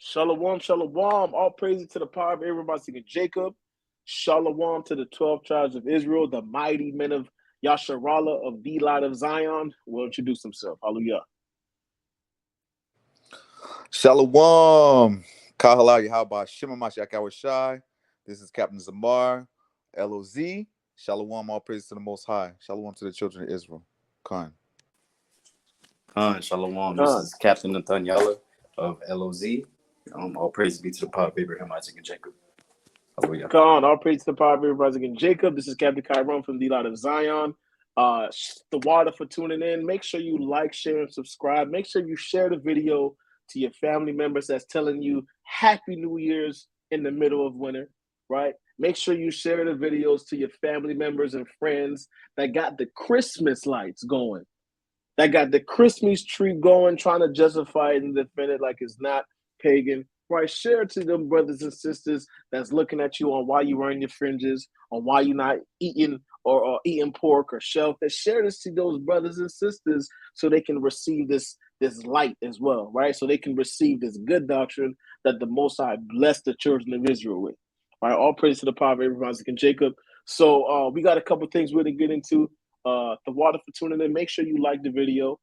Shalom, shalom. All praises to the power of Abraham, Isaac, and Jacob. Shalom to the 12 tribes of Israel, the mighty men of YASHARAHLA of the Light of Zion will introduce himself. Hallelujah. Shalom. Kahala Yahaba Shema Mashiach Awashai. This is Captain Zamar, LOZ. Shalom, all praises to the Most High. Shalom to the children of Israel. Khan. Shalom. This is Captain Nathaniela of LOZ. All praise be to the power of Abraham, Isaac, and Jacob. Hallelujah. Khan, all praise to the power of Abraham, Isaac, and Jacob. This is Captain Kyron from the Light of Zion. The water for tuning in. Make sure you like, share, and subscribe. Make sure you share the video to your family members that's telling you Happy New Year's in the middle of winter, right? Make sure you share the videos to your family members and friends that got the Christmas lights going, that got the Christmas tree going, trying to justify it and defend it like it's not pagan, right? Share it to them brothers and sisters that's looking at you on why you wearing your fringes, on why you're not eating or eating pork or shellfish. Share this to those brothers and sisters so they can receive this light as well, right? So they can receive this good doctrine that the Most High blessed the children of Israel with. All right, all praise to the power of Abraham, Isaac, and Jacob. So we got a couple things we're going to get into. The water for tuning in. Make sure you like the video,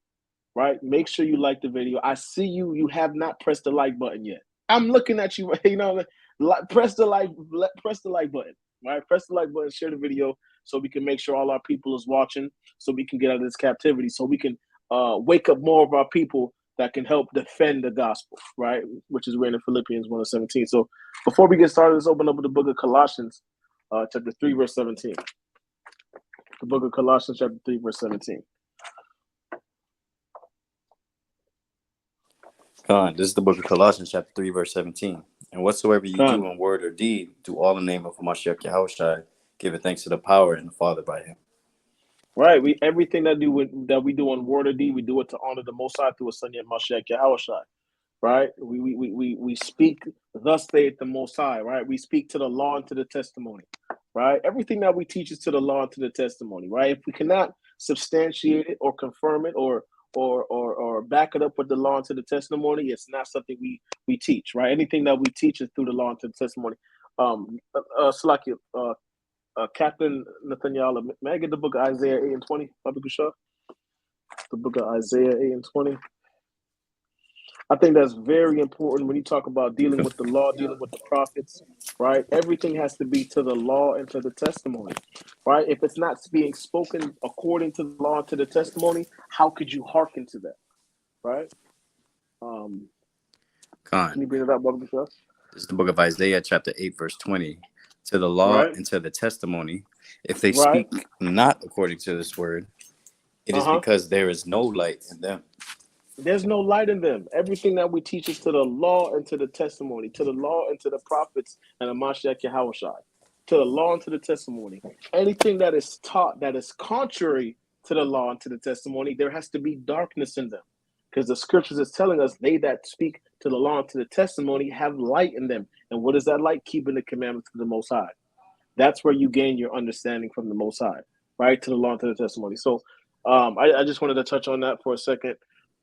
right? Make sure you like the video. I see you have not pressed the like button yet. I'm looking at you, press the like button, right? Press the like button, share the video so we can make sure all our people is watching, so we can get out of this captivity, so we can wake up more of our people that can help defend the gospel, right? Which is written in Philippians 1:17. So before we get started, let's open up with the book of Colossians, chapter 3, verse 17. The book of Colossians, chapter 3, verse 17. This is the book of Colossians, chapter 3, verse 17. And whatsoever you do in word or deed, do all in the name of Mashiach Yahushai, giving thanks to the power and the Father by him. Right. Everything that we do in word or deed, we do it to honor the Most High through a Son yet Mashiach Yahushai. Right. We speak thus saith the Most High. Right. We speak to the law and to the testimony. Right. Everything that we teach is to the law and to the testimony. Right. If we cannot substantiate it or confirm it or back it up with the law and to the testimony, it's not something we teach. Right. Anything that we teach is through the law and to the testimony. Slakia, Captain Nathaniel, may I get the book of Isaiah 8 and 20? The book of Isaiah 8 and 20. I think that's very important when you talk about dealing with the law, dealing with the prophets, right? Everything has to be to the law and to the testimony, right? If it's not being spoken according to the law and to the testimony, how could you hearken to that, right? Can you bring it up, Brother Bishop? This is the book of Isaiah, chapter 8, verse 20. To the law and to the testimony, if they speak not according to this word, it is because there is no light in them. There's no light in them. Everything that we teach is to the law and to the testimony, to the law and to the prophets and the Mashiach Yahushai, to the law and to the testimony. Anything that is taught that is contrary to the law and to the testimony, there has to be darkness in them. Because the scriptures is telling us they that speak to the law and to the testimony have light in them. And what is that light? Keeping the commandments of the Most High. That's where you gain your understanding from the Most High, right? To the law and to the testimony. So I just wanted to touch on that for a second.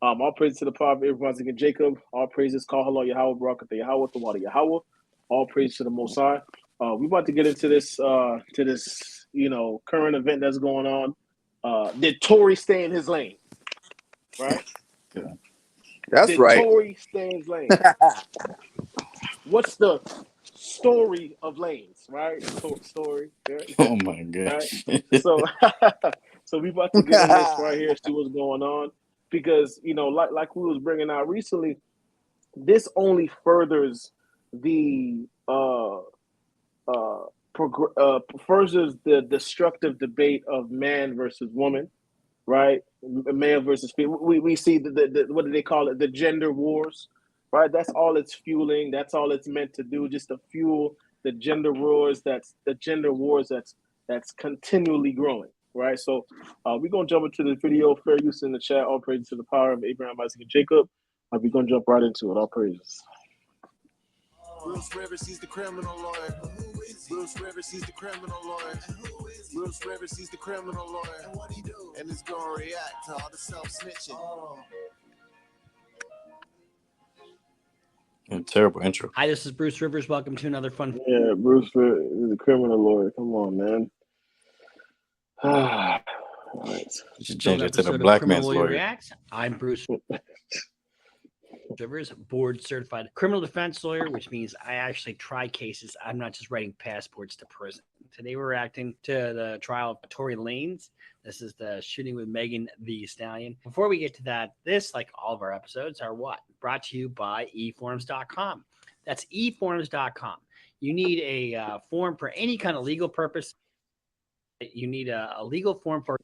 All praise to the power of Abraham, Isaac, and Jacob. All praises, Kahala Yahweh, Barakatah Yahweh, the water Yahweh. All praise to the Most High. We're about to get into this current event that's going on. Did Tory stay in his lane? Right? Yeah. That's right. Did Tory stay in his lane? What's the story of lanes, right? Story. Right? Oh my gosh. Right? So we about to get in this right here, see what's going on. Because, like we was bringing out recently, this only furthers the furthers the destructive debate of man versus woman, right? Male versus female. We see the what do they call it? The gender wars, right? That's all it's fueling. That's all it's meant to do, just to fuel the gender wars. That's continually growing. Right, so we're going to jump into the video. Fair use in the chat. All praises to the power of Abraham, Isaac, and Jacob. We're going to jump right into it. All praises. Bruce Rivers, he's the criminal lawyer. Bruce Rivers, he's the criminal lawyer. Bruce Rivers, he's the criminal lawyer. And what he do? And it's going to react to all the self-snitching. Terrible intro. Hi, this is Bruce Rivers. Welcome to another fun. Yeah, Bruce is a criminal lawyer. Come on, man. All right. You should change it to the Episode of black Criminal man's Lawyer lawyer. Reacts. I'm Bruce Rivers, board certified criminal defense lawyer, which means I actually try cases. I'm not just writing passports to prison. Today we're reacting to the trial of Tory Lanez. This is the shooting with Megan Thee Stallion. Before we get to that, this, like all of our episodes, are what? Brought to you by eforms.com. That's eforms.com. You need a form for any kind of legal purpose. You need a legal form for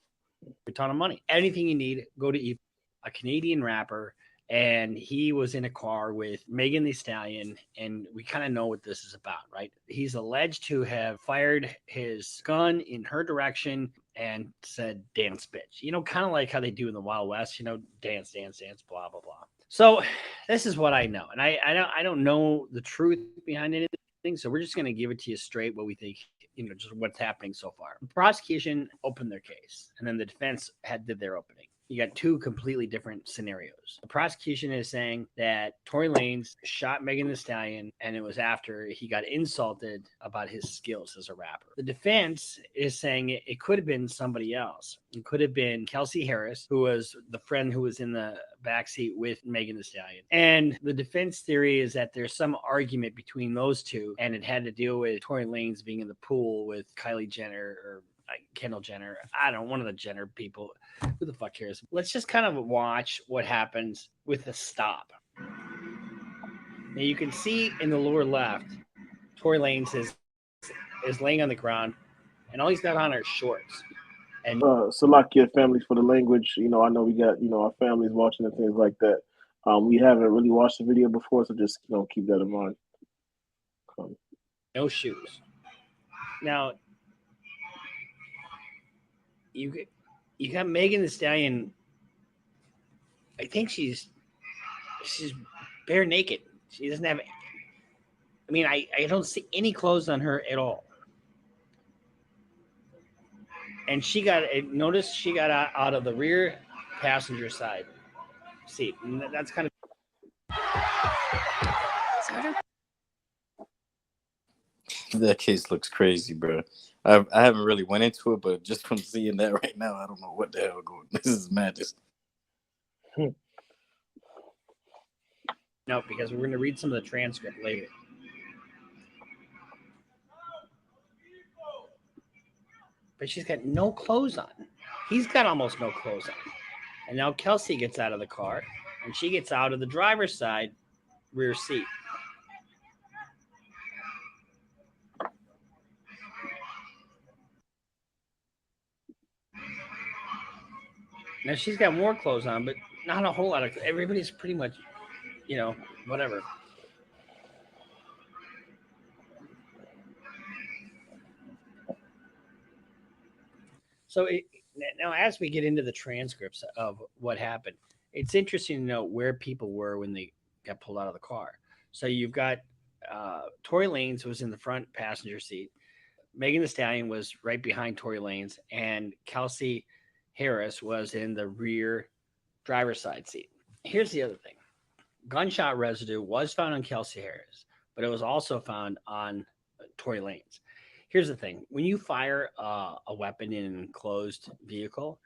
a ton of money. Anything you need, go to a Canadian rapper, and he was in a car with Megan Thee Stallion, and we kind of know what this is about, right? He's alleged to have fired his gun in her direction and said, "Dance, bitch." You know, kind of like how they do in the Wild West, you know, dance, dance, dance, blah, blah, blah. So this is what I know, and I don't know the truth behind anything, so we're just going to give it to you straight what we think, you know, just what's happening so far. The prosecution opened their case, and then the defense did their opening. You got two completely different scenarios. The prosecution is saying that Tory Lanez shot Megan Thee Stallion, and it was after he got insulted about his skills as a rapper. The defense is saying it could have been somebody else. It could have been Kelsey Harris, who was the friend who was in the backseat with Megan Thee Stallion. And the defense theory is that there's some argument between those two, and it had to deal with Tory Lanez being in the pool with Kylie Jenner or Kendall Jenner. I don't know, one of the Jenner people. Who the fuck cares? Let's just kind of watch what happens with the stop. Now you can see in the lower left, Tory Lanez is laying on the ground, and all he's got on are shorts. And Salakia families for the language. You know, I know we got, you know, our families watching and things like that. We haven't really watched the video before, so just, you know, keep that in mind. No shoes. Now, you got Megan Thee Stallion. I think she's bare naked. She doesn't have. I mean, I don't see any clothes on her at all. And she got. Notice she got out of the rear passenger side seat. And that's kind of. That case looks crazy, bro. I haven't really went into it, but just from seeing that right now, I don't know what the hell going. This is madness. No, because we're going to read some of the transcript later. But she's got no clothes on. He's got almost no clothes on. And now Kelsey gets out of the car, and she gets out of the driver's side rear seat. Now she's got more clothes on, but not a whole lot of. Everybody's pretty much, you know, whatever. So now, as we get into the transcripts of what happened, it's interesting to know where people were when they got pulled out of the car. So you've got Tory Lanez was in the front passenger seat. Megan Thee Stallion was right behind Tory Lanez, and Kelsey Harris was in the rear driver's side seat. Here's the other thing. Gunshot residue was found on Kelsey Harris, but it was also found on Tory Lanez. Here's the thing. When you fire a weapon in an enclosed vehicle,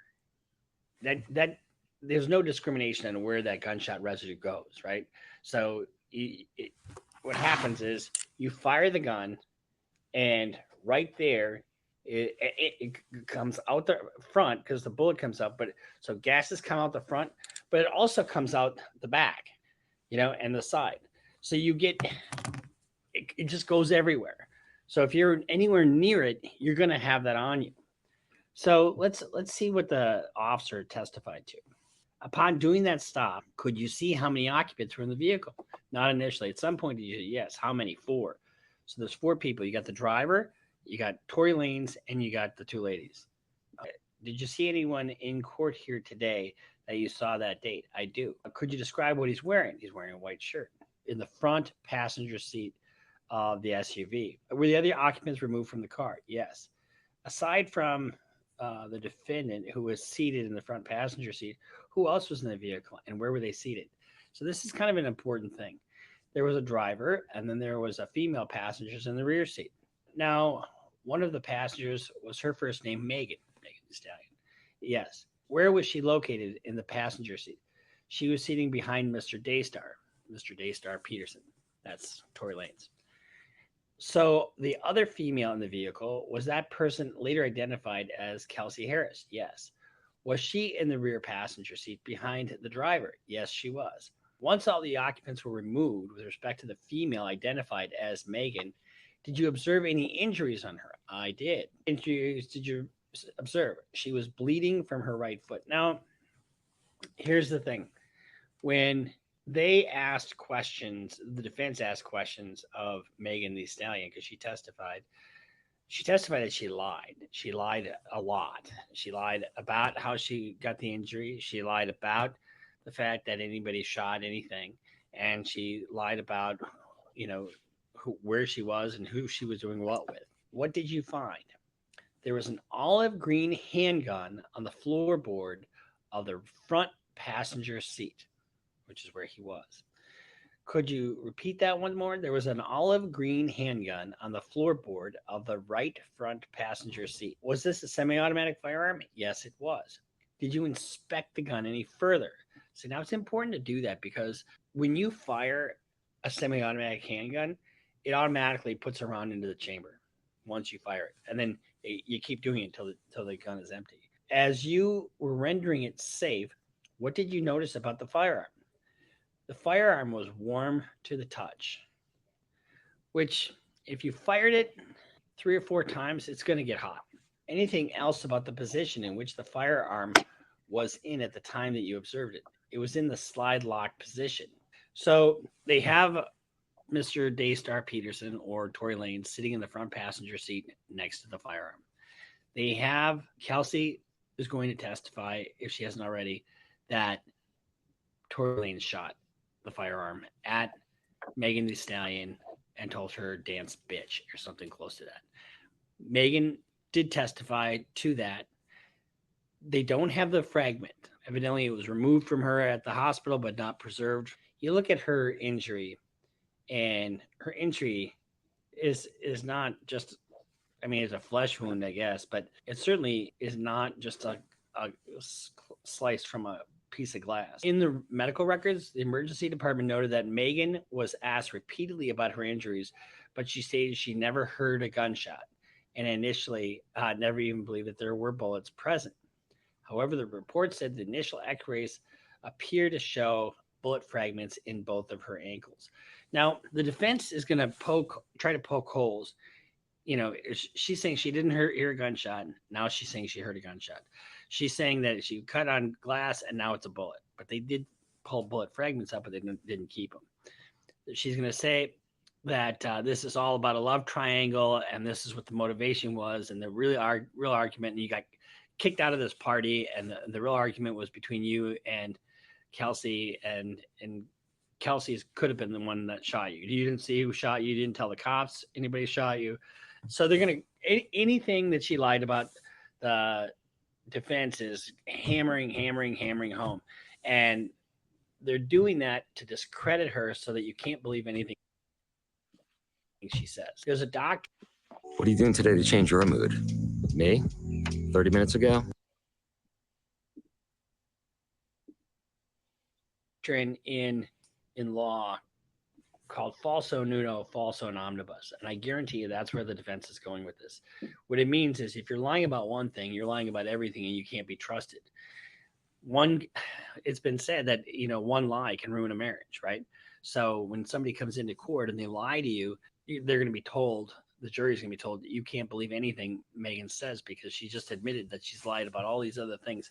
that there's no discrimination on where that gunshot residue goes, right? So what happens is you fire the gun, and right there, it comes out the front because the bullet comes out, but so gases come out the front, but it also comes out the back, you know, and the side. So you get it just goes everywhere. So if you're anywhere near it, you're going to have that on you. So let's see what the officer testified to. Upon doing that stop, could you see how many occupants were in the vehicle? Not initially. At some point, yes. How many? 4. So there's 4 people. You got the driver, you got Tory Lanez, and you got the 2 ladies. Did you see anyone in court here today that you saw that date? I do. Could you describe what he's wearing? He's wearing a white shirt in the front passenger seat of the SUV. Were the other occupants removed from the car? Yes. Aside from the defendant who was seated in the front passenger seat, who else was in the vehicle and where were they seated? So this is kind of an important thing. there was a driver, and then there was a female passengers in the rear seat. Now, one of the passengers was her first name, Megan Thee Stallion. Yes. Where was she located in the passenger seat? She was sitting behind Mr. Daystar Peterson. That's Tory Lanez. So the other female in the vehicle, was that person later identified as Kelsey Harris? Yes. Was she in the rear passenger seat behind the driver? Yes, she was. Once all the occupants were removed with respect to the female identified as Megan, did you observe any injuries on her? I did. Injuries did you observe? She was bleeding from her right foot. Now, here's the thing. When they asked questions, the defense asked questions of Megan Thee Stallion because she testified that she lied. She lied a lot. She lied about how she got the injury. She lied about the fact that anybody shot anything. And she lied about, where she was and who she was doing what with. What did you find? There was an olive green handgun on the floorboard of the front passenger seat, which is where he was. Could you repeat that one more? There was an olive green handgun on the floorboard of the right front passenger seat. Was this a semi-automatic firearm? Yes, it was. Did you inspect the gun any further? So now it's important to do that because when you fire a semi-automatic handgun, it automatically puts a round into the chamber once you fire it. And then you keep doing it until the gun is empty. As you were rendering it safe, what did you notice about the firearm? The firearm was warm to the touch, which if you fired it 3 or 4 times, it's going to get hot. Anything else about the position in which the firearm was in at the time that you observed it? It was in the slide lock position. So they have Mr. Daystar Peterson or Tory Lanez sitting in the front passenger seat next to the firearm. They have Kelsey is going to testify, if she hasn't already, that Tory Lanez shot the firearm at Megan Thee Stallion and told her dance bitch or something close to that. Megan did testify to that. They don't have the fragment. Evidently, it was removed from her at the hospital, but not preserved. You look at her injury, and her injury is not just, it's a flesh wound, I guess, but it certainly is not just a slice from a piece of glass. In the medical records, the emergency department noted that Megan was asked repeatedly about her injuries, but she stated she never heard a gunshot and initially never even believed that there were bullets present. However, the report said the initial x-rays appear to show bullet fragments in both of her ankles. Now, the defense is going to try to poke holes. She's saying she didn't hear a gunshot. Now she's saying she heard a gunshot. She's saying that she cut on glass and now it's a bullet. But they did pull bullet fragments up, but they didn't keep them. She's going to say that this is all about a love triangle and this is what the motivation was and the real argument. And you got kicked out of this party and the real argument was between you and Kelsey, and Kelsey's could have been the one that shot you. You didn't see who shot you. You didn't tell the cops anybody shot you. So they're going to, anything that she lied about, the defense is hammering home. And they're doing that to discredit her so that you can't believe anything she says. There's a doctor. What are you doing today to change your mood? Me? 30 minutes ago? In law called falso nudo, falso in omnibus. And I guarantee you that's where the defense is going with this. What it means is if you're lying about one thing, you're lying about everything and you can't be trusted. It's been said that, one lie can ruin a marriage, right? So when somebody comes into court and they lie to you, they're going to be told, the jury's going to be told that you can't believe anything Megan says because she just admitted that she's lied about all these other things.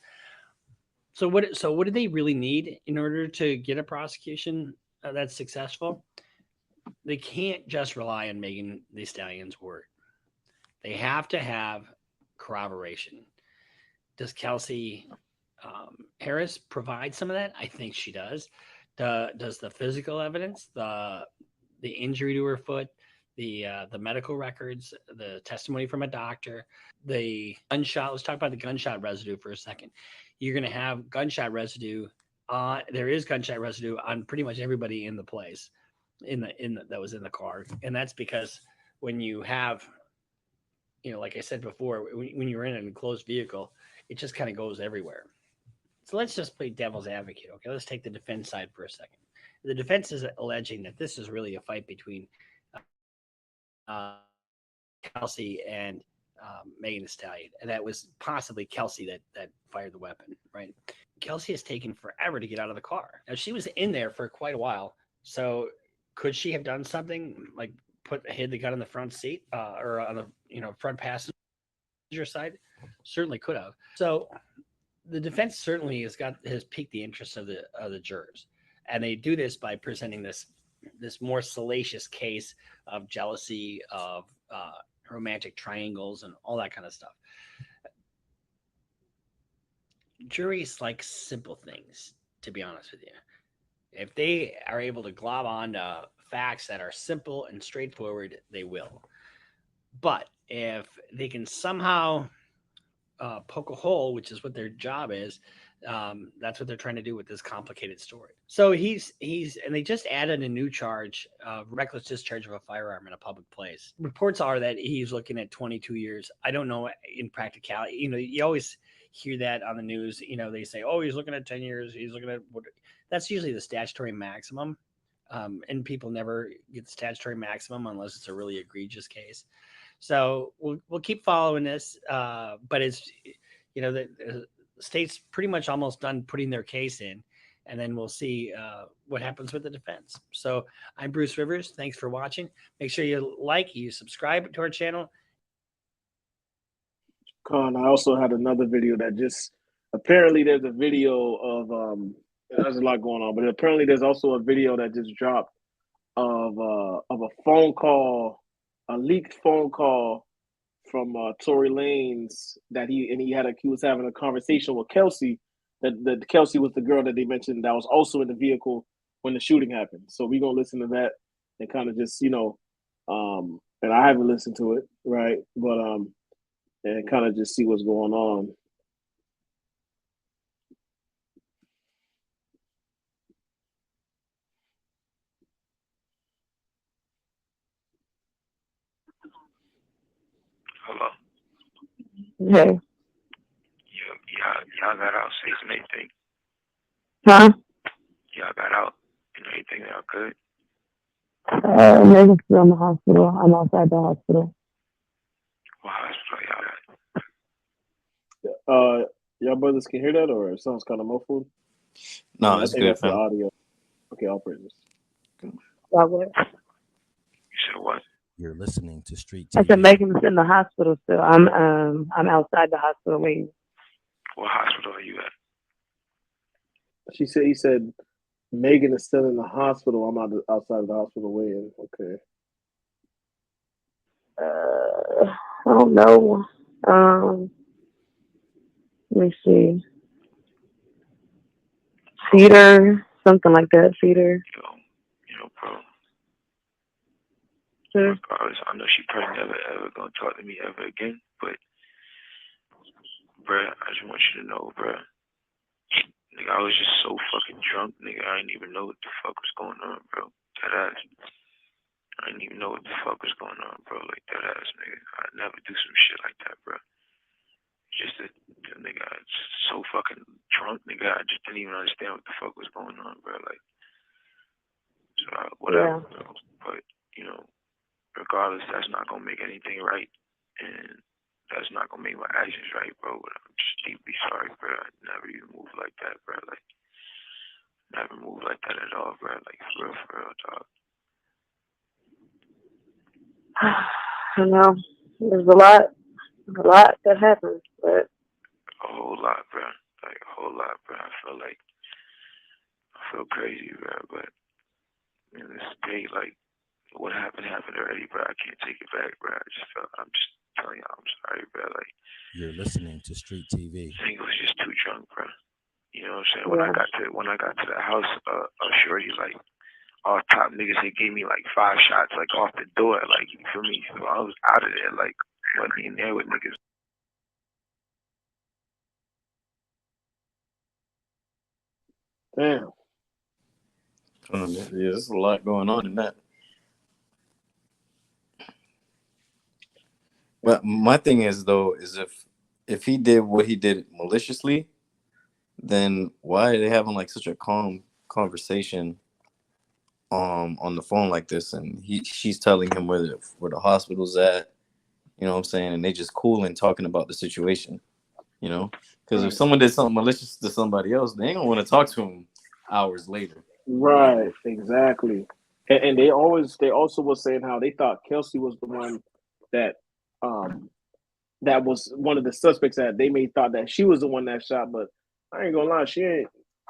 So what do they really need in order to get a prosecution that's successful? They can't just rely on Megan Thee Stallion's word. They have to have corroboration. Does Kelsey Harris provide some of that? I think she does. Does the physical evidence, the injury to her foot, the medical records, the testimony from a doctor, the gunshot. Let's talk about the gunshot residue for a second. You're going to have gunshot residue. There is gunshot residue on pretty much everybody in the place. that was in the car, and that's because when you have, like I said before, when you're in an enclosed vehicle, it just kind of goes everywhere. So let's just play devil's advocate. Okay, let's take the defense side for a second. The defense is alleging that this is really a fight between Kelsey and Megan Thee Stallion, and that was possibly Kelsey that fired the weapon, right? Kelsey has taken forever to get out of the car. Now she was in there for quite a while, so could she have done something like hid the gun in the front seat or on the front passenger side? Certainly could have. So the defense certainly has piqued the interest of the jurors, and they do this by presenting this more salacious case of jealousy, of romantic triangles, and all that kind of stuff. Juries like simple things, to be honest with you. If they are able to glob on to facts that are simple and straightforward, they will. But if they can somehow poke a hole, which is what their job is, that's what they're trying to do with this complicated story. So he's and they just added a new charge of reckless discharge of a firearm in a public place. Reports are that he's looking at 22 years. I don't know in practicality. You always hear that on the news. They say, oh, he's looking at 10 years. He's looking at what? That's usually the statutory maximum. And people never get the statutory maximum unless it's a really egregious case. So we'll keep following this, but it's the state's pretty much almost done putting their case in, and then we'll see what happens with the defense. So I'm Bruce Rivers. Thanks for watching. Make sure you subscribe to our channel. Con, I also had another video that just apparently there's a video of there's a lot going on, but apparently there's also a video that just dropped of a phone call, a leaked phone call from Tory Lanez that he was having a conversation with Kelsey. That Kelsey was the girl that they mentioned that was also in the vehicle when the shooting happened. So we're gonna listen to that and kind of just and I haven't listened to it, right? But and kind of just see what's going on. Hello. Hey. Y'all got out safe and everything? Huh? Y'all got out and everything y'all good? Megan's still in the hospital. I'm outside the hospital. What hospital y'all at? Y'all brothers can hear that, or it sounds kind of muffled? No, I it's think good, that's the audio. Okay, I'll press this. You said what? You're listening to Street TV. I said Megan's in the hospital still. I'm outside the hospital waiting. What hospital are you at? He said Megan is still in the hospital. I'm outside of the hospital waiting. Okay. I don't know. Let me see. Feeder, something like that. Feeder. Bro. Sure. Regardless, I know she probably never ever gonna talk to me ever again. But, bruh, I just want you to know, bruh. Nigga, I was just so fucking drunk, nigga. I didn't even know what the fuck was going on, bro. That ass. I didn't even know what the fuck was going on, bro. Like, that ass, nigga. I'd never do some shit like that, bro. Just that, nigga, I was so fucking drunk, nigga. I just didn't even understand what the fuck was going on, bro. Like, so, whatever, bro. But, regardless, that's not gonna make anything right. And that's not gonna make my actions right, bro. But I'm just deeply sorry, bro. I never even moved like that, bro. Like, never moved like that at all, bro. Like, for real, dog. I know. There's a lot that happens, but a whole lot, bro. Like, a whole lot, bro. I feel crazy, bro. But in this day, like, what happened already, bro. I can't take it back, bro. I'm just telling y'all, I'm sorry, bro. Like, you're listening to Street TV. I think it was just too drunk, bro. You know what I'm saying? Yeah. When I got to the house, shorty, like, all top niggas, they gave me like 5 shots, like, off the door, like, you feel me? So I was out of there, like, wasn't in there with niggas. Damn. Yeah, there's a lot going on in that. But my thing is though, is if he did what he did maliciously, then why are they having like such a calm conversation on the phone like this? And she's telling him where the hospital's at, you know what I'm saying? And they just cool and talking about the situation, you know? Because if someone did something malicious to somebody else, they ain't gonna want to talk to him hours later. Right, exactly. And they also was saying how they thought Kelsey was the one that that was one of the suspects, that they may thought that she was the one that shot, but I ain't gonna lie, she ain't,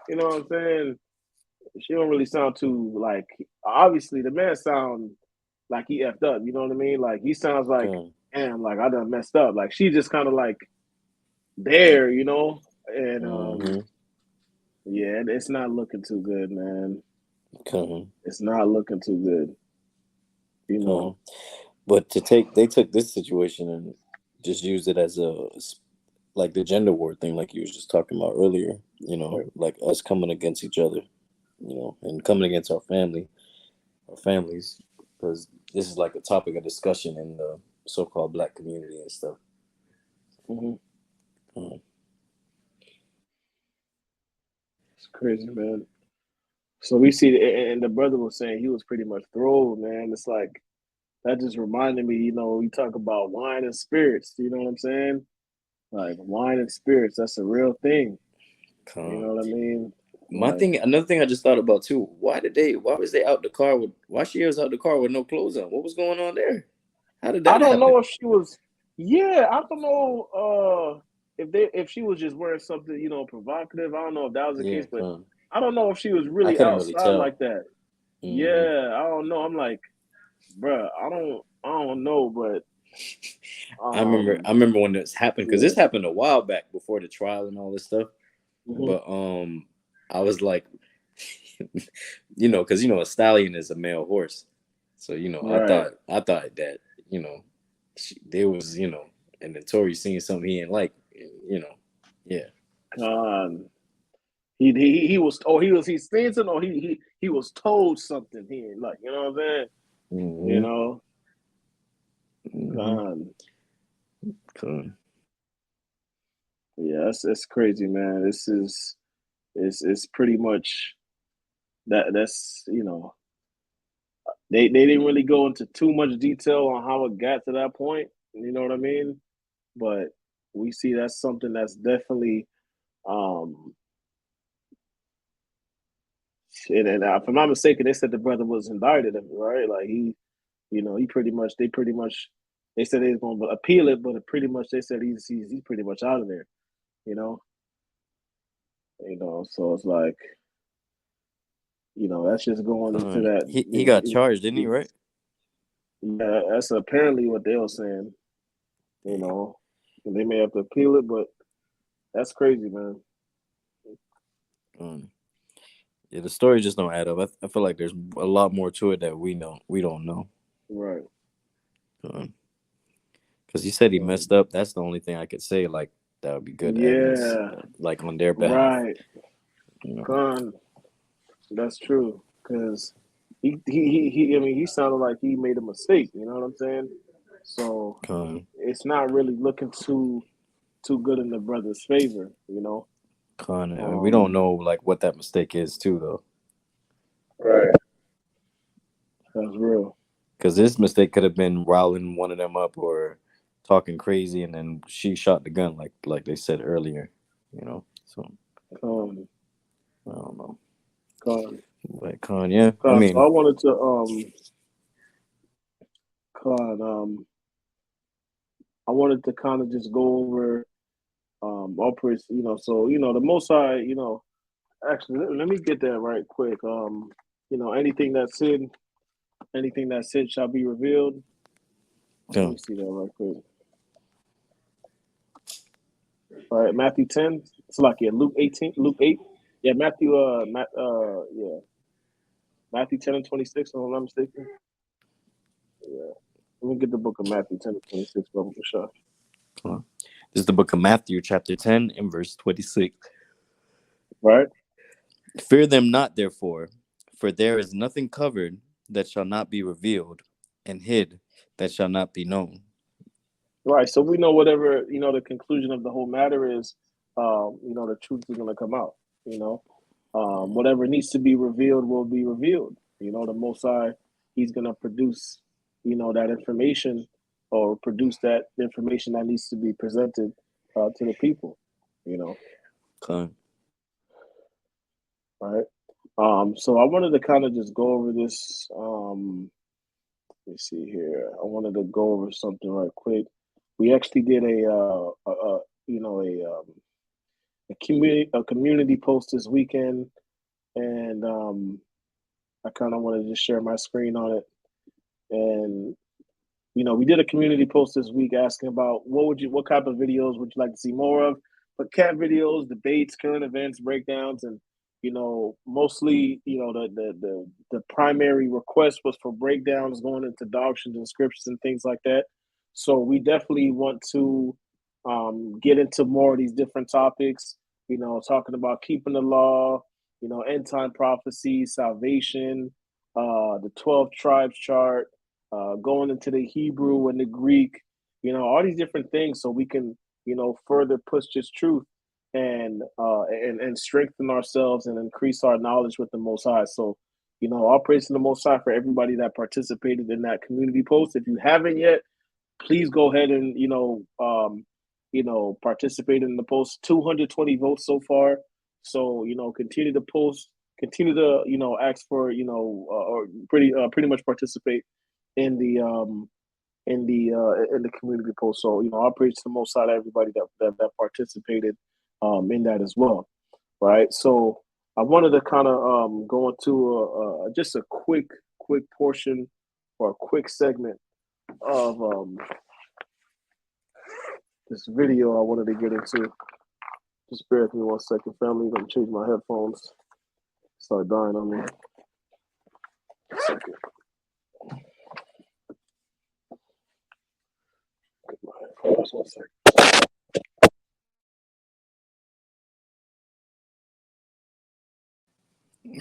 you know what I'm saying? She don't really sound too, like, obviously the man sound like he effed up, you know what I mean? Like he sounds like, damn, like I done messed up. Like she just kind of like there, you know? And yeah, it's not looking too good, man. It's not looking too good, you know. But they took this situation and just used it as a, like the gender war thing, like you was just talking about earlier, you know, like us coming against each other, you know, and coming against our families, because this is like a topic of discussion in the so-called Black community and stuff. It's crazy, man. So we see, and the brother was saying he was pretty much thrown, man. It's like, that just reminded me, you know, we talk about wine and spirits, you know what I'm saying? Like wine and spirits, that's a real thing. You know what I mean? Another thing I just thought about too, why was they out the car why she was out the car with no clothes on? What was going on there? How did that happen? I don't know if she was, I don't know if she was just wearing something, you know, provocative. I don't know if that was the case, but I don't know if she was really outside like that. Yeah, I don't know. I'm like, bruh, I don't know, but I remember when this happened, because this happened a while back before the trial and all this stuff. But I was like, you know, because you know a stallion is a male horse, so you know I thought that, you know, there was, you know, and then Tory seen something he didn't like, you know, he's saying something, or he was told something he didn't like, you know what I'm saying? You know. Yeah, it's crazy, man. This is it's pretty much that's, you know, they didn't really go into too much detail on how it got to that point, you know what I mean? But we see that's something that's definitely and if I'm not mistaken, they said the brother was indicted, right? Like you know, they said they was going to appeal it, but pretty much they said he's pretty much out of there, you know. So it's like, you know, that's just going into that. He got charged, didn't he? Right? Yeah, that's apparently what they were saying. You know, they may have to appeal it, but that's crazy, man. Yeah, the story just don't add up. I feel like there's a lot more to it that we don't know. Right. Because he said he messed up. That's the only thing I could say. Like that would be good evidence, like on their behalf. Right. You know? That's true. Because he I mean, he sounded like he made a mistake. You know what I'm saying? So it's not really looking too good in the brother's favor. You know. And we don't know like what that mistake is too, though. Right. That's real. Because this mistake could have been riling one of them up or talking crazy, and then she shot the gun, like they said earlier. You know, so I don't know. But yeah. I mean, so I wanted to I wanted to kind of just go over all praise, you know. So you know, the Most High, you know. Actually, let me get that right quick. You know, anything that's hid shall be revealed. Let me see that right quick. All right, Matthew 10. It's like Luke 18, Luke 8. Yeah, Matthew 10 and 26, if I'm not mistaken. Yeah. Let me get the book of Matthew 10 and 26, brother, for sure. This is the book of Matthew, chapter 10 and verse 26. Right. Fear them not, therefore, For there is nothing covered that shall not be revealed, and hid that shall not be known. Right. So we know whatever, the conclusion of the whole matter is, the truth is going to come out, whatever needs to be revealed will be revealed. The Most High, he's going to produce, that information, or produce that information that needs to be presented to the people, Okay. Right. So I wanted to kind of just go over this. Let me see here. I wanted to go over something right quick. We actually did a community post this weekend, and I kind of wanted to just share my screen on it. And we did a community post this week asking about what type of videos would you like to see more of? But cat videos, debates, current events, breakdowns, and mostly the primary request was for breakdowns going into doctrines and scriptures and things like that. So we definitely want to get into more of these different topics. Talking about keeping the law, end time prophecy, salvation, the 12 tribes chart, going into the Hebrew and the Greek, all these different things, so we can further push this truth and strengthen ourselves and increase our knowledge with the Most High. So, all praise to the Most High for everybody that participated in that community post. If you haven't yet, please go ahead and participate in the post. 220 votes so far. So continue to post, continue to ask for or pretty much participate in the community post. So I'll praise to the Most High to everybody that participated in that as well, right? So I wanted to kind of go into just a quick portion or a quick segment of this video I wanted to get into. Just bear with me 1 second, family. I'm gonna change my headphones. Start dying on me. 1 second. Get my headphones 1 second.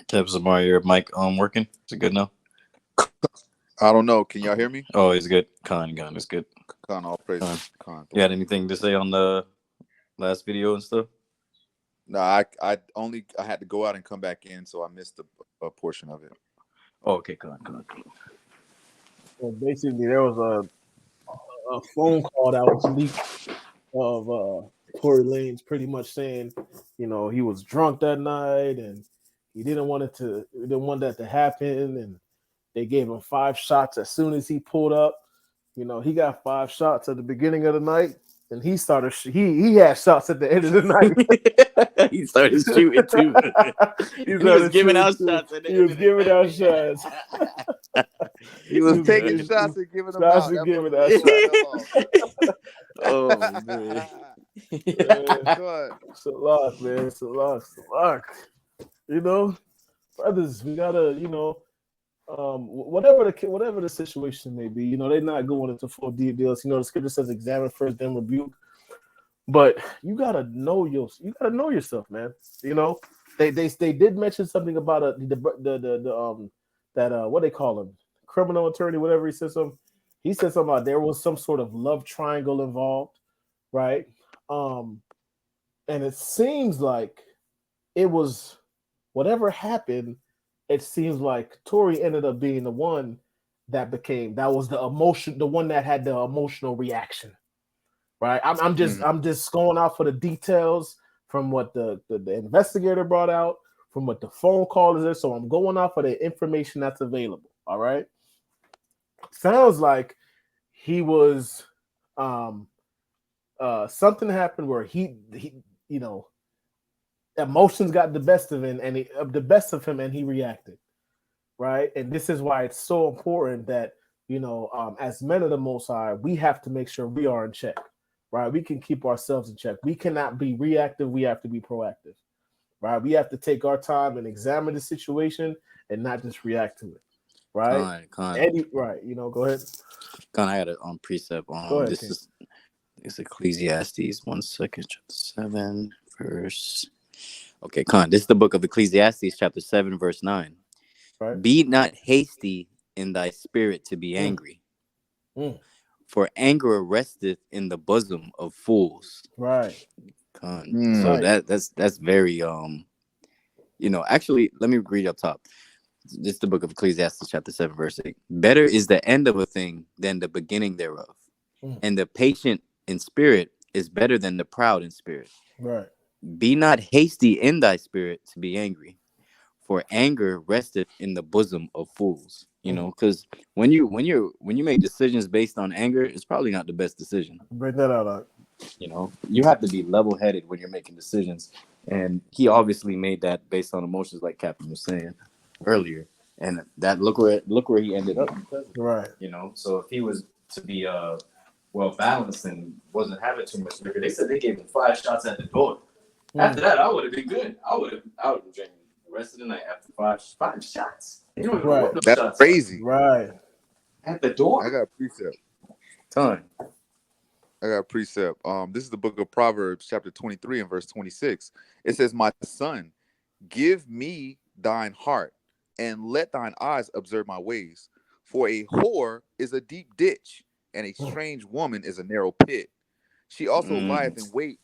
Zamar, your mic working? Is it good now? I don't know. Can y'all hear me? Oh, it's good. Gun is good. Con, all praise. Con. You had anything to say on the last video and stuff? No, I had to go out and come back in, so I missed a portion of it. Oh, okay, con. Well, basically, there was a phone call that was leaked of Tory Lanez, pretty much saying, he was drunk that night and he didn't want that to happen, and they gave him 5 shots as soon as he pulled up. He got 5 shots at the beginning of the night, and he started. He had shots at the end of the night. He started shooting too. He was giving out shots. He was giving out shots. He was taking shots and giving them out. Oh man. It's a lot, man. It's a lot. Brothers, we gotta, whatever the situation may be, they're not going into full details. The scripture says, "Examine first, then rebuke." But you gotta know yourself, man. They did mention something about what they call him, criminal attorney, whatever he said. He said something about there was some sort of love triangle involved, right? And it seems like it was whatever happened. It seems like Tory ended up being the one that was the one that had the emotional reaction, right? I'm just going off for the details from what the investigator brought out, from what the phone call is there. So I'm going off of the information that's available. All right. Sounds like he was something happened where he emotions got the best of him, and he reacted, right? And this is why it's so important that as men of the Most High, we have to make sure we are in check, right? We can keep ourselves in check. We cannot be reactive. We have to be proactive, right? We have to take our time and examine the situation and not just react to it, right? Right. Go ahead. I had it on precept. Go ahead, It's Ecclesiastes 1 second, chapter 7, verse. Okay, this is the book of Ecclesiastes, chapter 7, verse 9. Right. Be not hasty in thy spirit to be angry, for anger resteth in the bosom of fools. Right. So Right. that's very actually, let me read up top. This is the book of Ecclesiastes, chapter 7, verse 8. Better is the end of a thing than the beginning thereof, and the patient in spirit is better than the proud in spirit. Right. Be not hasty in thy spirit to be angry, for anger resteth in the bosom of fools. Because when you make decisions based on anger, it's probably not the best decision. Bring that out. You have to be level-headed when you're making decisions, and he obviously made that based on emotions, like Captain was saying earlier. And that look where he ended up. Right. So if he was to be well balanced and wasn't having too much liquor, they said they gave him 5 shots at the door. After that, I would have been good. I would have drank the rest of the night after 5 shots. You don't even know what those That's shots crazy. Right. At the door? I got a precept. Ton. I got a precept. This is the book of Proverbs, chapter 23 and verse 26. It says, "My son, give me thine heart, and let thine eyes observe my ways. For a whore is a deep ditch, and a strange woman is a narrow pit. She also lieth in wait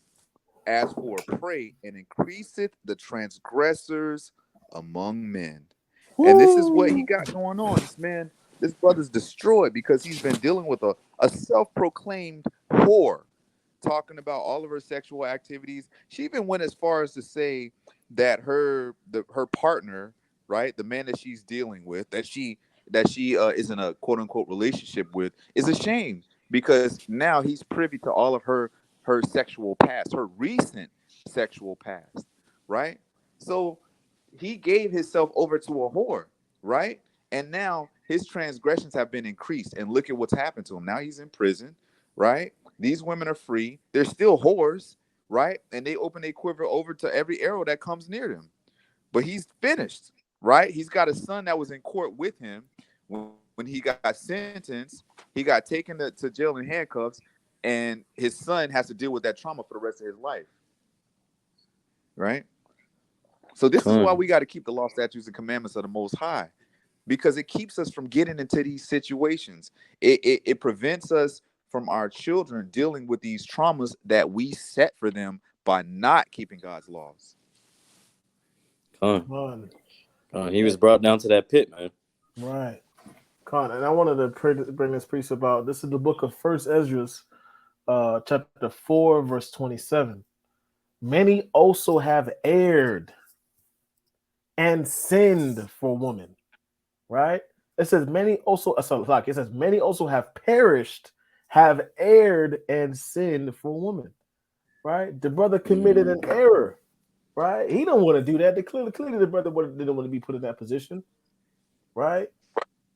as for a prey, and increaseth the transgressors among men." And this is what he got going on. This brother's destroyed because he's been dealing with a self-proclaimed whore, talking about all of her sexual activities. She even went as far as to say that her partner, right, the man that she's dealing with, that she is in a quote unquote relationship with, is ashamed because now he's privy to all of her sexual past, her recent sexual past, right? So he gave himself over to a whore, right? And now his transgressions have been increased. And look at what's happened to him. Now he's in prison, right? These women are free. They're still whores, right? And they open their quiver over to every arrow that comes near them. But he's finished, right? He's got a son that was in court with him. When he got sentenced, he got taken to jail in handcuffs, and his son has to deal with that trauma for the rest of his life, right? So this is why we got to keep the law, statutes, and commandments of the Most High, because it keeps us from getting into these situations. It prevents us from our children dealing with these traumas that we set for them by not keeping God's laws. He was brought down to that pit, man. Right. And I wanted to bring this piece about. This is the book of First Ezra, chapter 4, verse 27. Many also have erred and sinned for woman. Right? It says many also. It says many also have perished, have erred and sinned for woman. Right? The brother committed an error. Right? He don't want to do that. Clearly, the brother didn't want to be put in that position. Right?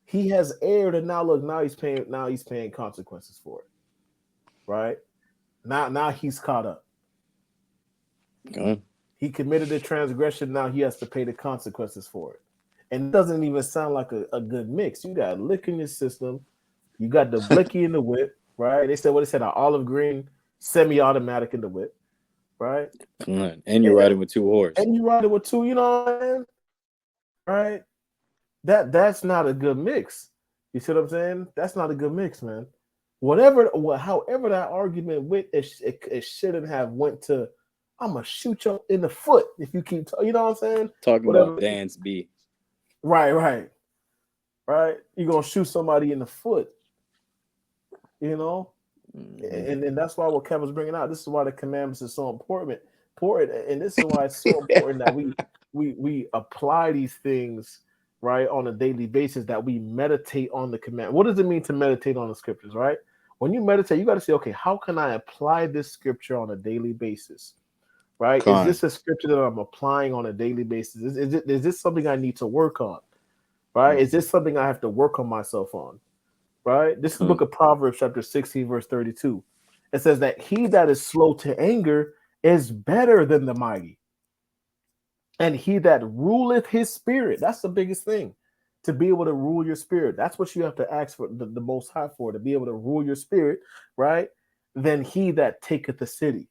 He has erred, and now he's paying consequences for it. Right? Now he's caught up. He committed a transgression. Now he has to pay the consequences for it. And it doesn't even sound like a good mix. You got lick in your system. You got the blicky in the whip, right? They said an olive green semi-automatic in the whip, right? And you're riding with 2 whores. And you riding with 2, man? Right? That's not a good mix. You see what I'm saying? That's not a good mix, man. However that argument went, it shouldn't have went to, I'm gonna shoot you in the foot if you keep, you know what I'm saying? Talking about dance B. Right. You're gonna shoot somebody in the foot, and that's why what Kevin's bringing out. This is why the commandments is so important, and this is why it's so important that we apply these things right on a daily basis. That we meditate on the command. What does it mean to meditate on the scriptures? Right? When you meditate, you got to say, okay, how can I apply this scripture on a daily basis? Right? Is this a scripture that I'm applying on a daily basis? Is this something I need to work on? Right? Is this something I have to work on myself on? Right? This is the book of Proverbs, chapter 16, verse 32. It says that he that is slow to anger is better than the mighty. And he that ruleth his spirit, that's the biggest thing. To be able to rule your spirit. That's what you have to ask for the Most High for, to be able to rule your spirit, right? Than he that taketh the city.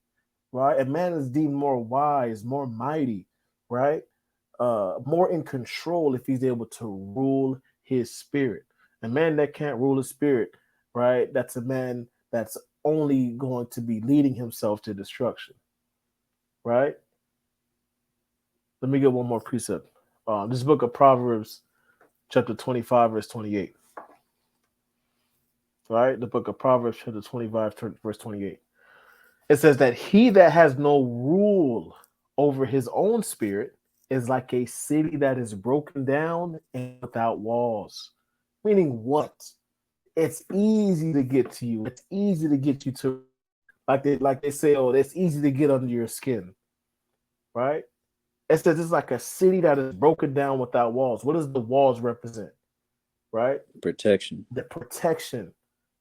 Right? A man is deemed more wise, more mighty, right? more in control if he's able to rule his spirit. A man that can't rule his spirit, right? That's a man that's only going to be leading himself to destruction, right? Let me get one more precept. This book of Proverbs, chapter 25, verse 28. Right? The book of Proverbs, chapter 25, verse 28. It says that he that has no rule over his own spirit is like a city that is broken down and without walls. Meaning what? It's easy to get to you. It's easy to get you to, like they say, oh, it's easy to get under your skin. Right? It says it's like a city that is broken down without walls. What does the walls represent? Right? Protection. The protection,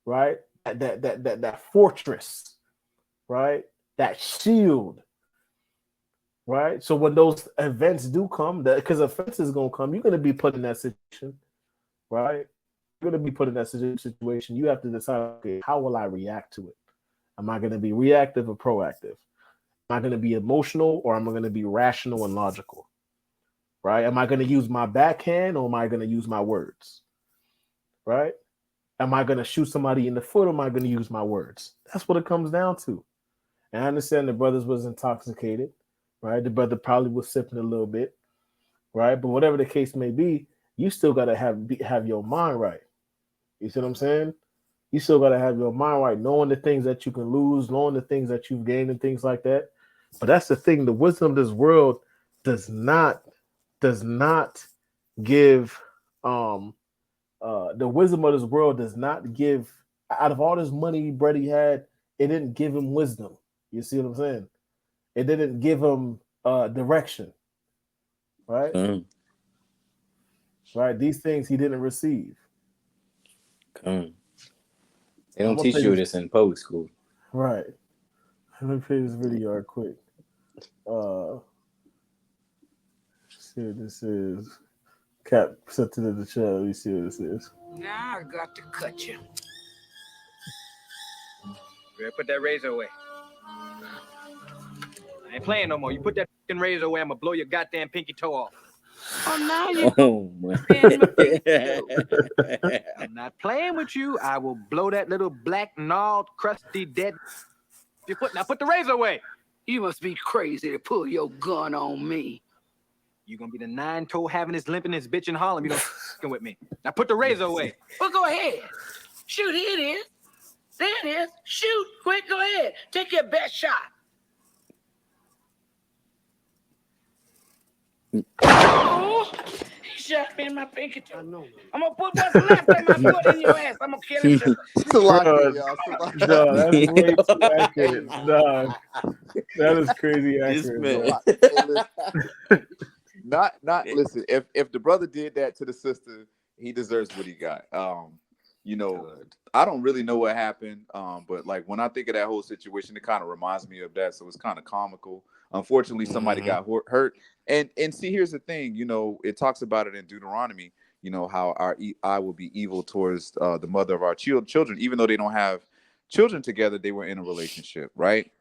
right? That fortress, right? That shield, right? So when those events do come, because offense is gonna come, you're gonna be put in that situation, right? You're gonna be put in that situation. You have to decide, okay, how will I react to it? Am I gonna be reactive or proactive? Am I gonna be emotional or am I gonna be rational and logical? Right? Am I gonna use my backhand or am I gonna use my words? Right? Am I gonna shoot somebody in the foot or am I gonna use my words? That's what it comes down to. And I understand the brothers was intoxicated, right? The brother probably was sipping a little bit, right? But whatever the case may be, you still gotta have your mind right. You see what I'm saying? You still gotta have your mind right, knowing the things that you can lose, knowing the things that you've gained and things like that. But that's the thing. The wisdom of this world does not give the wisdom of this world does not give, out of all this money bread he had, it didn't give him wisdom. You see what I'm saying? It didn't give him direction. Right? Right. These things he didn't receive. They don't teach you this in public school. Right. Let me play this video right quick. See what this is. Cap sent it in the chat. Let me see what this is. Now I got to cut you. Better put that razor away. I ain't playing no more. You put that fucking razor away, I'm gonna blow your goddamn pinky toe off. Oh, now you. Oh my. I'm not playing with you. I will blow that little black, gnarled, crusty, dead. Your foot. Now put the razor away. You must be crazy to pull your gun on me. You gonna be the nine-toe having this limping this bitch in Harlem. You don't fucking with me. Now put the razor away. Well, go ahead. Shoot, here it is. There it is. Shoot, quick, go ahead. Take your best shot. Oh, he shot me in my pinky toe. I'm gonna put what's left of my foot in your ass. I'm gonna kill you. No, that's way too accurate. No, that is crazy accurate. Listen, if the brother did that to the sister, he deserves what he got. You know, I don't really know what happened, but like when I think of that whole situation, it kind of reminds me of that, so it's kind of comical. Unfortunately, somebody got hurt, and see, here's the thing, you know, it talks about it in Deuteronomy, you know, how our eye will be evil towards the mother of our children, even though they don't have children together, they were in a relationship, right?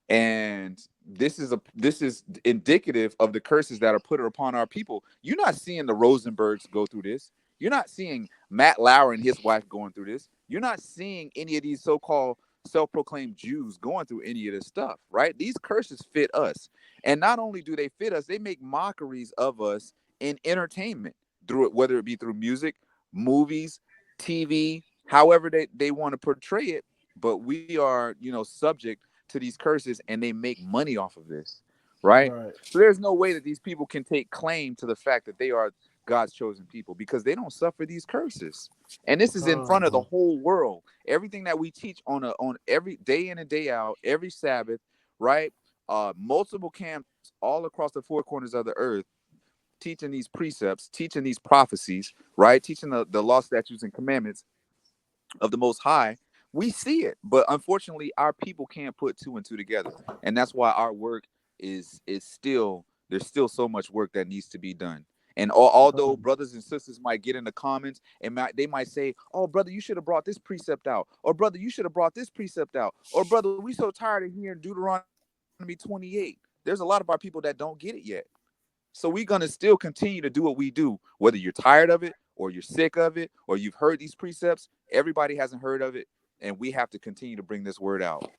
And this is indicative of the curses that are put upon our people. You're not seeing the Rosenbergs go through this. You're not seeing Matt Lauer and his wife going through this. You're not seeing any of these so-called self-proclaimed Jews going through any of this stuff, right? These curses fit us. And not only do they fit us, they make mockeries of us in entertainment, through it, whether it be through music, movies, TV, however they want to portray it. But we are, you know, subject to these curses, and they make money off of this, right? So there's no way that these people can take claim to the fact that they are God's chosen people, because they don't suffer these curses. And this is in front of the whole world. Everything that we teach on every day in and day out, every Sabbath, right? Multiple camps all across the four corners of the earth, teaching these precepts, teaching these prophecies, right? Teaching the law, statutes, and commandments of the Most High. We see it, but unfortunately, our people can't put two and two together, and that's why our work is still, there's still so much work that needs to be done. And although brothers and sisters might get in the comments and they might say, "Oh, brother, you should have brought this precept out," or "Brother, you should have brought this precept out," or "Brother, we so tired of hearing Deuteronomy 28." There's a lot of our people that don't get it yet. So we're going to still continue to do what we do, whether you're tired of it or you're sick of it or you've heard these precepts. Everybody hasn't heard of it, and we have to continue to bring this word out.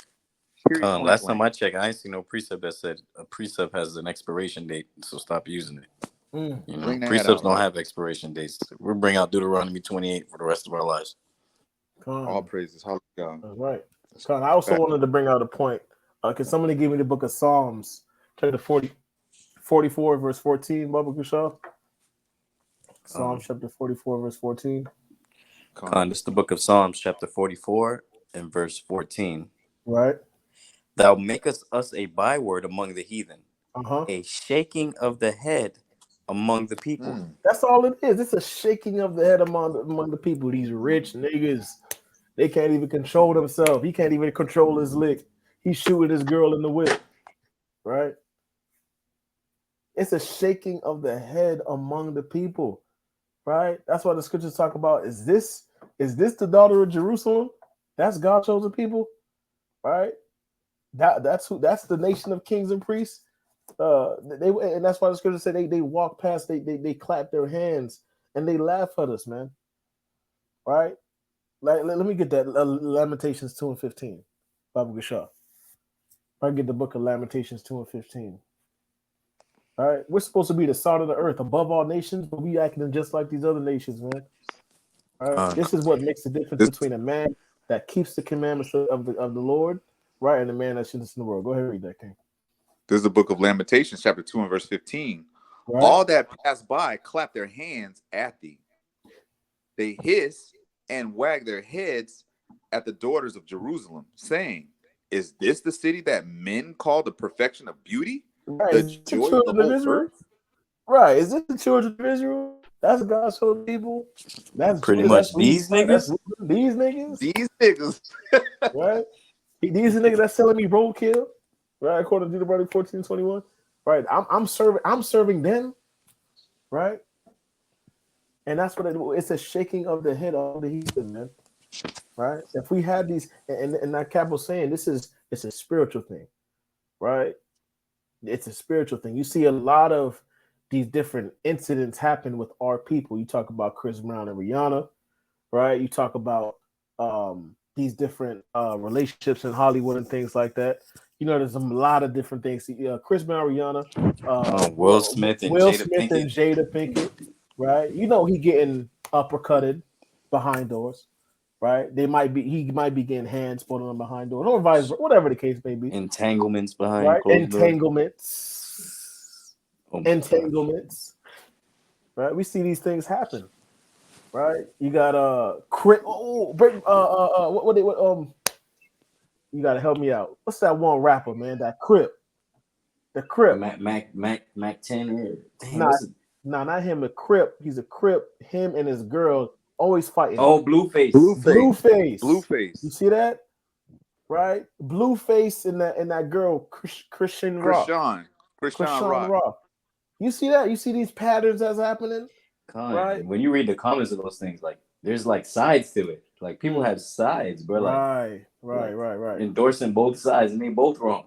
Last time I checked, I ain't seen no precept that said a precept has an expiration date, so stop using it. You know, precepts don't have expiration dates. We'll bring out Deuteronomy 28 for the rest of our lives. All praises. Hallelujah. That's right. I also wanted to bring out a point. Can somebody give me the book of Psalms, chapter 44, verse 14, Baba Kushal? Psalms chapter 44, verse 14. This is the book of Psalms, chapter 44 and verse 14. Right. Thou makest us a byword among the heathen, a shaking of the head among the people. That's all it is. It's a shaking of the head among the people. These rich niggas, they can't even control themselves. He can't even control his lick. He's shooting his girl in the whip. Right? It's a shaking of the head among the people. Right? That's why the scriptures talk about, is this the daughter of Jerusalem? That's God's chosen people. Right? That's the nation of kings and priests. And that's why the scripture said they walk past, they clap their hands and they laugh at us, man. Right? Like, let me get that Lamentations 2 and 15. Baba Gashah. I get the book of Lamentations 2 and 15. All right, we're supposed to be the salt of the earth above all nations, but we acting just like these other nations, man. All right, this is what makes the difference between a man that keeps the commandments of the Lord, right, and a man that shouldn't in the world. Go ahead and read that, King. This is the book of Lamentations, chapter 2 and verse 15. Right. All that pass by clap their hands at thee. They hiss and wag their heads at the daughters of Jerusalem, saying, is this the city that men call the perfection of beauty? Right. The joy of the whole earth? Right. Is this the children of Israel? That's God's chosen people. That's pretty much these niggas. These niggas. These niggas. Right. These niggas that's selling me roadkill. Right. According to Deuteronomy 14:21. Right. I'm serving them. Right. And that's what it's a shaking of the head of the heathen, man. Right. If we had these, and that Cap was saying, it's a spiritual thing. Right. It's a spiritual thing. You see a lot of these different incidents happen with our people. You talk about Chris Brown and Rihanna, right? You talk about these different relationships in Hollywood and things like that. You know, there's a lot of different things. Chris Brown, Rihanna, Will Smith and Jada Pinkett, right? You know, he getting uppercutted behind doors, right? He might be getting hands put on behind doors, or vice versa, whatever the case may be. Entanglements behind right? Entanglements. Entanglements. Right? We see these things happen. Right? You got you gotta help me out. What's that one rapper, man? That Crip. The Crip. Mac 10 not him, a Crip. He's a Crip. Him and his girl always fighting. Oh, Blueface. You see that? Right? Blueface and that girl, Christian Rock. You see that? You see these patterns that's happening? Right? When you read the comments of those things, like there's like sides to it. Like people have sides, bro. Like right. Endorsing both sides and they both wrong.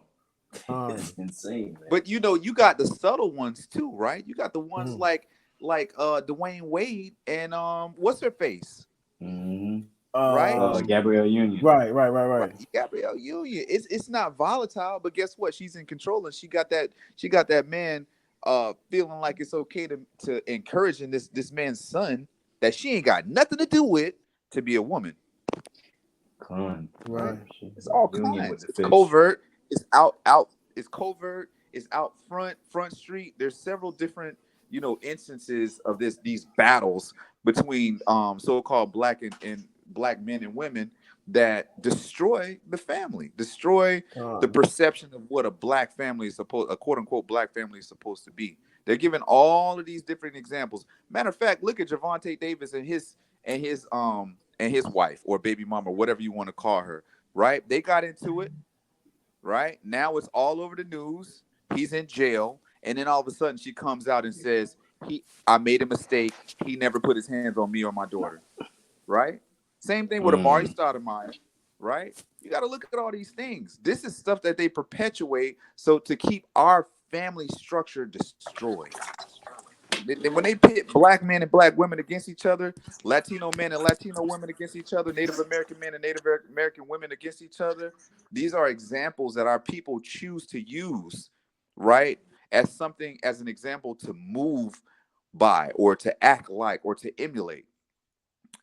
It's insane, man. But you know, you got the subtle ones too, right? You got the ones like Dwayne Wade and what's her face? Right? Gabrielle Union. Right. Gabrielle Union. It's not volatile, but guess what? She's in control, and she got that man feeling like it's okay to encouraging this man's son that she ain't got nothing to do with to be a woman. Right. It's all kinds. It's covert. It's out. It's covert. It's out front street. There's several different instances of these battles between so-called black and black men and women that destroy the family, destroy the perception of what a black family is supposed, a quote unquote black family is supposed to be. They're giving all of these different examples. Matter of fact, look at Javante Davis and his wife or baby mama, whatever you want to call her. Right? They got into it. Right? Now it's all over the news. He's in jail, and then all of a sudden she comes out and says, I made a mistake. He never put his hands on me or my daughter. Right? Same thing with Amari Stoudemire, right? You got to look at all these things. This is stuff that they perpetuate so to keep our family structure destroyed. When they pit black men and black women against each other, Latino men and Latino women against each other, Native American men and Native American women against each other, these are examples that our people choose to use, right, as something, as an example to move by or to act like or to emulate.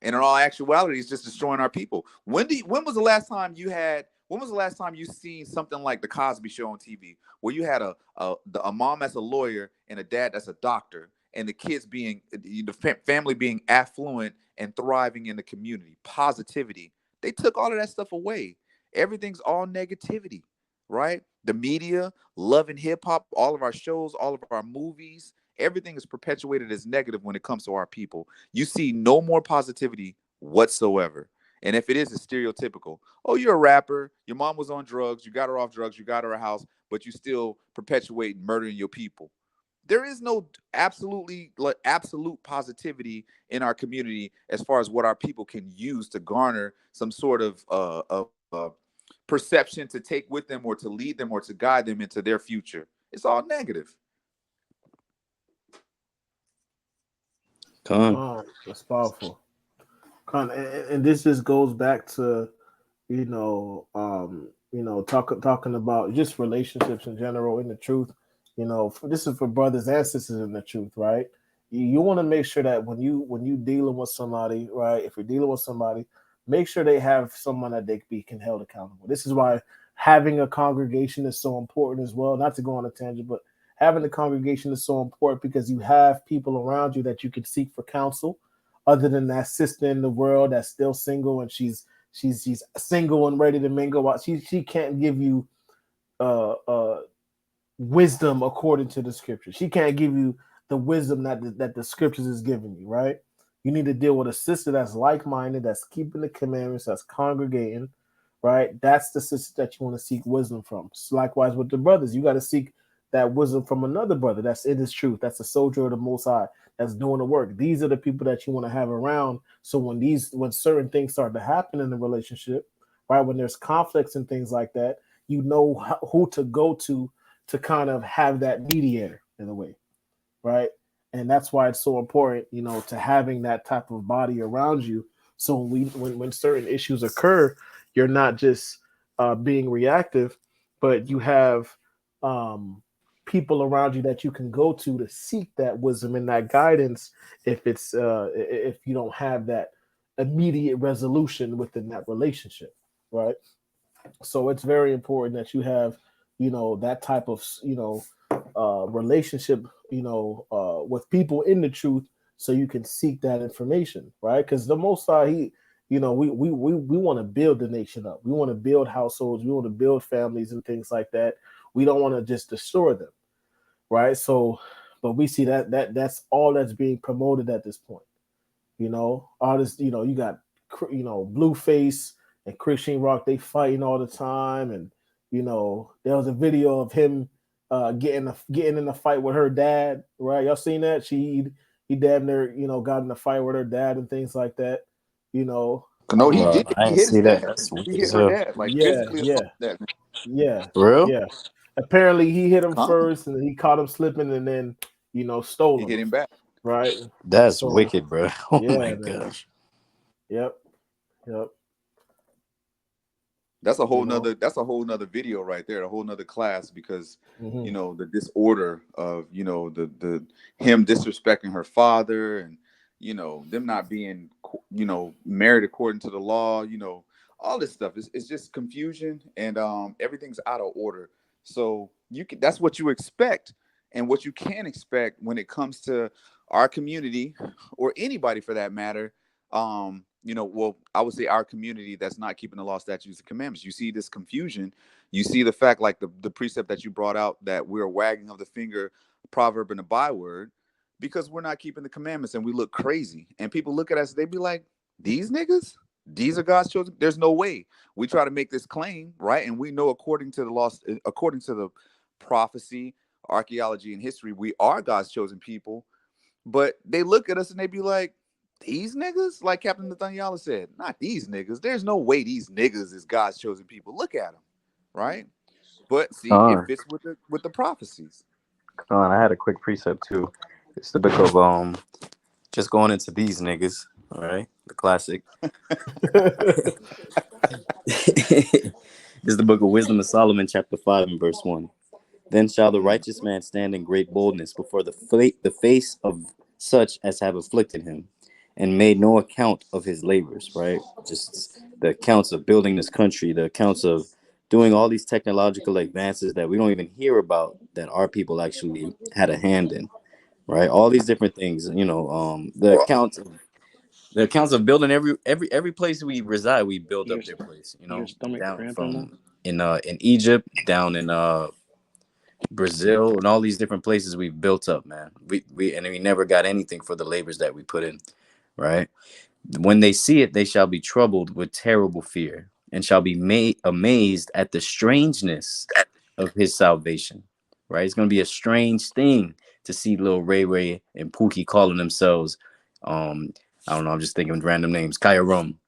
And in all actuality, it's just destroying our people. When was the last time you had? When was the last time you seen something like the Cosby Show on TV, where you had a mom that's a lawyer and a dad that's a doctor, and the kids being the family being affluent and thriving in the community, positivity? They took all of that stuff away. Everything's all negativity, right? The media, love and hip hop, all of our shows, all of our movies, everything is perpetuated as negative when it comes to our people. You see no more positivity whatsoever. And if it is, it's stereotypical. Oh, you're a rapper. Your mom was on drugs. You got her off drugs. You got her a house, but you still perpetuate murdering your people. There is no absolute positivity in our community as far as what our people can use to garner some sort of perception to take with them or to lead them or to guide them into their future. It's all negative. That's powerful. And this just goes back to, talking about just relationships in general in the truth. This is for brothers and sisters in the truth, right? You want to make sure that when you dealing with somebody, right? If you're dealing with somebody, make sure they have someone that they can held accountable. This is why having a congregation is so important as well. Not to go on a tangent, but having a congregation is so important because you have people around you that you can seek for counsel, other than that sister in the world that's still single and she's single and ready to mingle. She can't give you wisdom according to the scriptures. She can't give you the wisdom that the scriptures is giving you, right? You need to deal with a sister that's like-minded, that's keeping the commandments, that's congregating, right? That's the sister that you want to seek wisdom from. So likewise with the brothers, you got to seek that wisdom from another brother that's in his truth, that's a soldier of the Most High, that's doing the work. These are the people that you want to have around. So when certain things start to happen in the relationship, right? When there's conflicts and things like that, you know who to go to kind of have that mediator in a way, right? And that's why it's so important, to having that type of body around you. So when certain issues occur, you're not just being reactive, but you have people around you that you can go to seek that wisdom and that guidance if you don't have that immediate resolution within that relationship, right? So it's very important that you have that type of relationship with people in the truth, so you can seek that information, right? Because the Most High, we want to build the nation up. We want to build households. We want to build families and things like that. We don't want to just destroy them, right? So, but we see that's all that's being promoted at this point. All this, you got, Blueface and Christian Rock, they fighting all the time. And, there was a video of him getting in a fight with her dad, right? Y'all seen that? He damn near, got in a fight with her dad and things like that, No, he did. I He didn't hit his see that. dad. That's He wicked hit as her hell. dad, like yeah, physically yeah, assaulted that man. yeah, For real? yeah. Apparently he hit him Huh? first and he caught him slipping and then, stole He him, hit him back. right? That's So wicked, bro. Oh yeah, my man. gosh. Yep. That's a whole nother video right there, a whole nother class, because Mhm. the disorder of the him disrespecting her father, and them not being married according to the law, all this stuff is it's just confusion, and everything's out of order. So that's what you expect, and what you can expect when it comes to our community, or anybody for that matter. Well, I would say our community that's not keeping the law, statutes, and commandments. You see this confusion. You see the fact, like the precept that you brought out, that we're wagging of the finger, proverb, and a byword, because we're not keeping the commandments and we look crazy. And people look at us, they be like, these niggas? These are God's children? There's no way. We try to make this claim, right? And we know according to the law, according to the prophecy, archaeology, and history, we are God's chosen people. But they look at us and they be like, these niggas? Like Captain Nathaniel said, not these niggas. There's no way these niggas is God's chosen people. Look at them, right? But see, it fits with the prophecies. I had a quick precept too. It's the book of just going into these niggas. All right, the classic. This is the book of Wisdom of Solomon, chapter 5 and verse 1. Then shall the righteous man stand in great boldness before the face of such as have afflicted him, and made no account of his labors, right? Just the accounts of building this country, the accounts of doing all these technological advances that we don't even hear about, that our people actually had a hand in, right? All these different things, the accounts of building every place we reside, we built up their place, Your stomach down cramping now? from in Egypt, down in Brazil, and all these different places we've built up, man. We never got anything for the labors that we put in, right? When they see it, they shall be troubled with terrible fear, and shall be amazed at the strangeness of his salvation, right? It's going to be a strange thing to see little Ray Ray and Pookie calling themselves, I don't know, I'm just thinking of random names, Kaya Rum,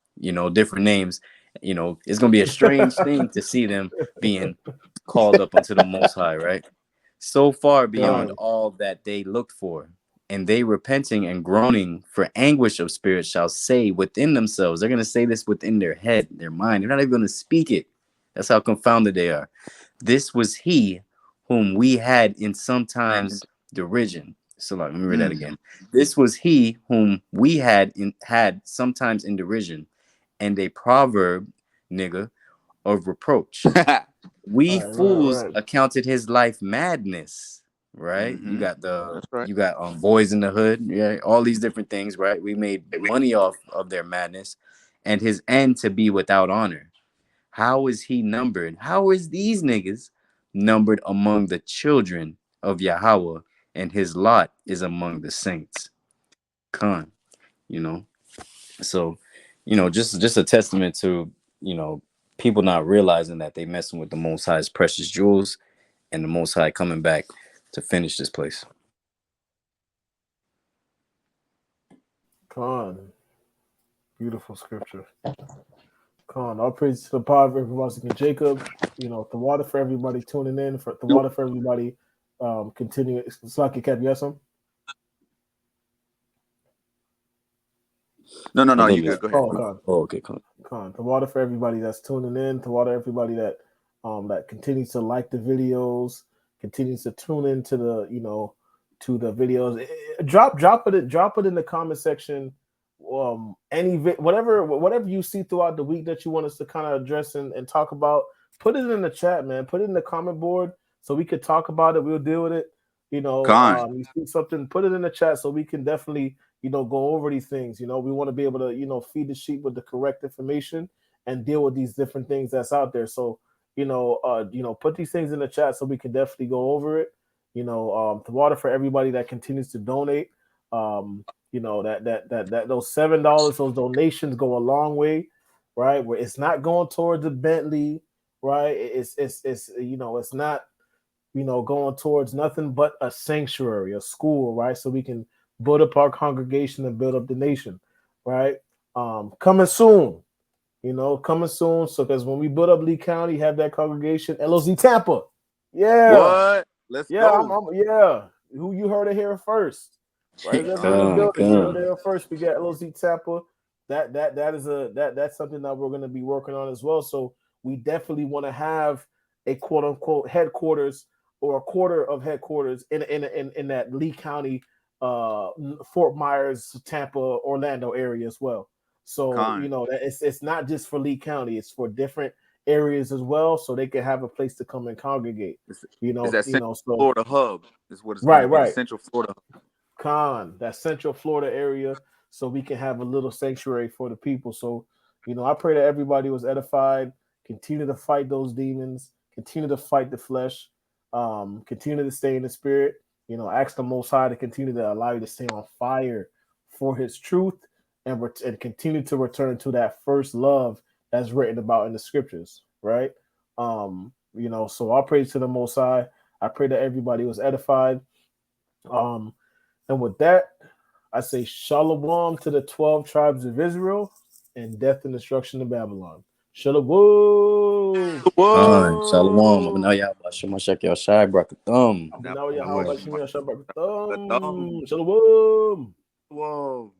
different names. It's going to be a strange thing to see them being called up unto the Most High, right? So far beyond all that they looked for. And they repenting and groaning for anguish of spirit shall say within themselves. They're going to say this within their head, their mind. They're not even going to speak it. That's how confounded they are. This was he whom we had in sometimes derision. So let me read that again. This was he whom we had sometimes in derision, and a proverb, nigga, of reproach. We fools accounted his life madness. Right, you got boys in the hood, yeah, all these different things, right? We made money off of their madness, and his end to be without honor. How is he numbered? How is these niggas numbered among the children of Yahweh, and his lot is among the saints? Khan, so just a testament to people not realizing that they messing with the Most High's precious jewels, and the Most High coming back to finish this place. Con. Beautiful scripture. Con. All praise to the power of everybody in Jacob. The water for everybody tuning in. For the water for everybody continuing. Slaki Cap, you have some? No, you good. Go ahead. Okay, Con. The water for everybody that's tuning in. The water everybody that continues to like the videos, continues to tune into the to the videos. Drop it in the comment section. Whatever you see throughout the week that you want us to kind of address and talk about, put it in the chat, man. Put it in the comment board so we could talk about it. We'll deal with it. You see something, put it in the chat so we can definitely go over these things. We want to be able to feed the sheep with the correct information and deal with these different things that's out there. So put these things in the chat so we can definitely go over it. The water for everybody that continues to donate. That those $7, those donations go a long way, right? Where it's not going towards the Bentley, right? It's not going towards nothing but a sanctuary, a school, right? So we can build up our congregation and build up the nation, right? Coming soon. Coming soon. So because when we build up Lee County, have that congregation, LOZ Tampa. Yeah. What? Let's go. Yeah. Who you heard it here first. Right? First, we got LOZ Tampa. That's something that we're going to be working on as well. So we definitely want to have a quote unquote headquarters or a quarter of headquarters in that Lee County, Fort Myers, Tampa, Orlando area as well. So it's not just for Lee County; it's for different areas as well, so they can have a place to come and congregate. It's that Central Florida hub is what it's right. Central Florida. That Central Florida area, so we can have a little sanctuary for the people. So, I pray that everybody was edified. Continue to fight those demons. Continue to fight the flesh. Continue to stay in the spirit. Ask the Most High to continue to allow you to stay on fire for His truth and continue to return to that first love that's written about in the scriptures, right? So all praise to the Most High. I pray that everybody was edified. And with that, I say shalom to the 12 tribes of Israel and death and destruction of Babylon. Shalom. Shalom. Now y'all watch my check your shy brakathum. Now y'all watching me. Shalom. Shalom. Whoa.